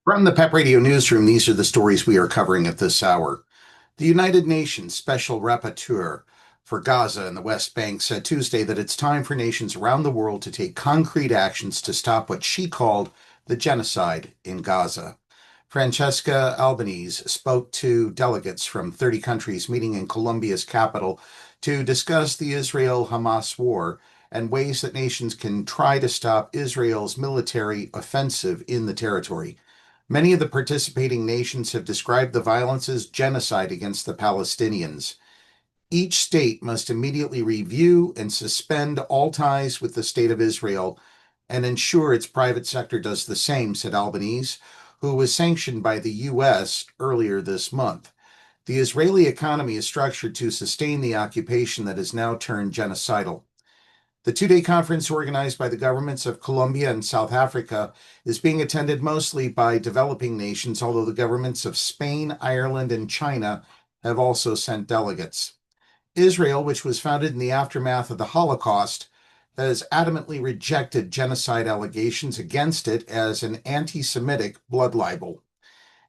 From the PEP Radio Newsroom, these are the stories we are covering at this hour. The United Nations Special Rapporteur for Gaza and the West Bank said Tuesday that it's time for nations around the world to take concrete actions to stop what she called the genocide in Gaza. Francesca Albanese spoke to delegates from 30 countries meeting in Colombia's capital to discuss the Israel-Hamas war and ways that nations can try to stop Israel's military offensive in the territory. Many of the participating nations have described the violence as genocide against the Palestinians. Each state must immediately review and suspend all ties with the State of Israel and ensure its private sector does the same, said Albanese, who was sanctioned by the U.S. earlier this month. The Israeli economy is structured to sustain the occupation that has now turned genocidal. The two-day conference organized by the governments of Colombia and South Africa is being attended mostly by developing nations, although the governments of Spain, Ireland, and China have also sent delegates. Israel, which was founded in the aftermath of the Holocaust, has adamantly rejected genocide allegations against it as an anti-Semitic blood libel.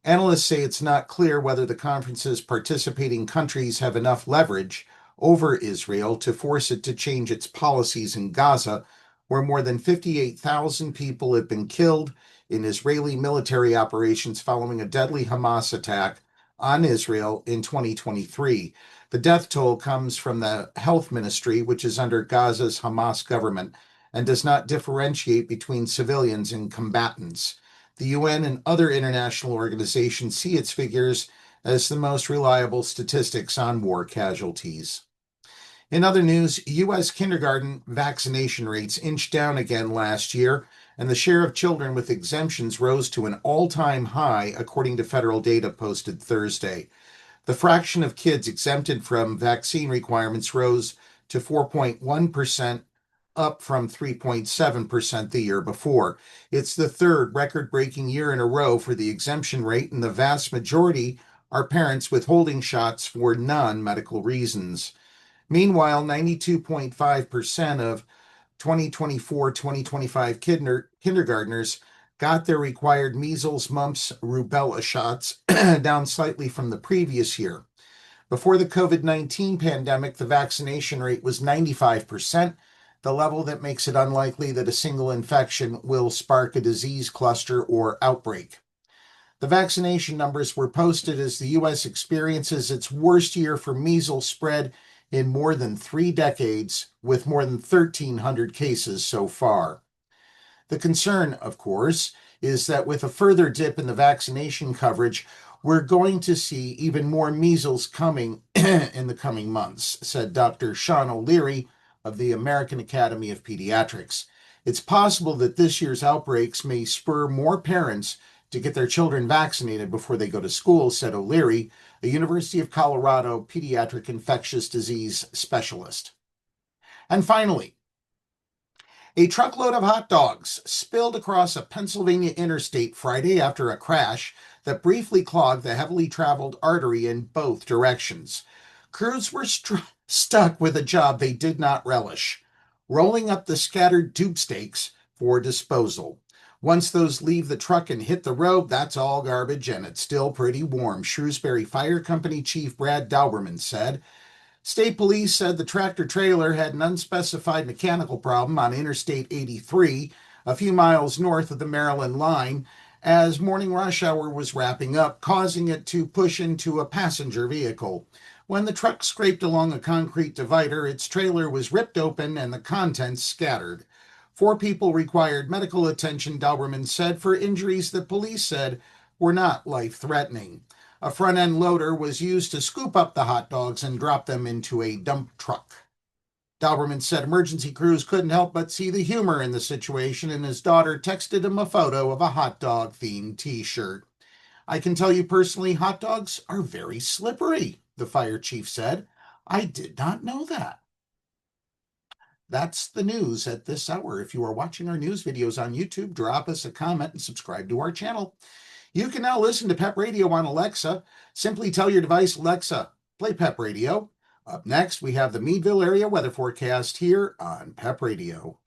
Analysts say it's not clear whether the conference's participating countries have enough leverage over Israel to force it to change its policies in Gaza, where more than 58,000 people have been killed in Israeli military operations following a deadly Hamas attack on Israel in 2023. The death toll comes from the health ministry, which is under Gaza's Hamas government, and does not differentiate between civilians and combatants. The UN and other international organizations see its figures as the most reliable statistics on war casualties. In other news, U.S. kindergarten vaccination rates inched down again last year, and the share of children with exemptions rose to an all-time high, according to federal data posted Thursday. The fraction of kids exempted from vaccine requirements rose to 4.1%, up from 3.7% the year before. It's the third record-breaking year in a row for the exemption rate, and the vast majority are parents withholding shots for non-medical reasons. Meanwhile, 92.5% of 2024-2025 kindergartners got their required measles, mumps, rubella shots, down slightly from the previous year. Before the COVID-19 pandemic, the vaccination rate was 95%, the level that makes it unlikely that a single infection will spark a disease cluster or outbreak. The vaccination numbers were posted as the U.S. experiences its worst year for measles spread in more than 3 decades, with more than 1,300 cases so far. The concern, of course, is that with a further dip in the vaccination coverage, we're going to see even more measles coming in the coming months, said Dr. Sean O'Leary of the American Academy of Pediatrics. It's possible that this year's outbreaks may spur more parents to get their children vaccinated before they go to school, said O'Leary, a University of Colorado pediatric infectious disease specialist. And finally, a truckload of hot dogs spilled across a Pennsylvania interstate Friday after a crash that briefly clogged the heavily traveled artery in both directions. Crews were stuck with a job they did not relish, rolling up the scattered tube steaks for disposal. Once those leave the truck and hit the road, that's all garbage, and it's still pretty warm, Shrewsbury Fire Company Chief Brad Dauberman said. State police said the tractor-trailer had an unspecified mechanical problem on Interstate 83, a few miles north of the Maryland line, as morning rush hour was wrapping up, causing it to push into a passenger vehicle. When the truck scraped along a concrete divider, its trailer was ripped open and the contents scattered. 4 people required medical attention, Dauberman said, for injuries that police said were not life-threatening. A front-end loader was used to scoop up the hot dogs and drop them into a dump truck. Dauberman said emergency crews couldn't help but see the humor in the situation, and his daughter texted him a photo of a hot dog-themed t-shirt. I can tell you personally, hot dogs are very slippery, the fire chief said. I did not know that. That's the news at this hour. If you are watching our news videos on YouTube, drop us a comment and subscribe to our channel. You can now listen to PEP Radio on Alexa. Simply tell your device, Alexa, play PEP Radio. Up next, we have the Meadville area weather forecast here on PEP Radio.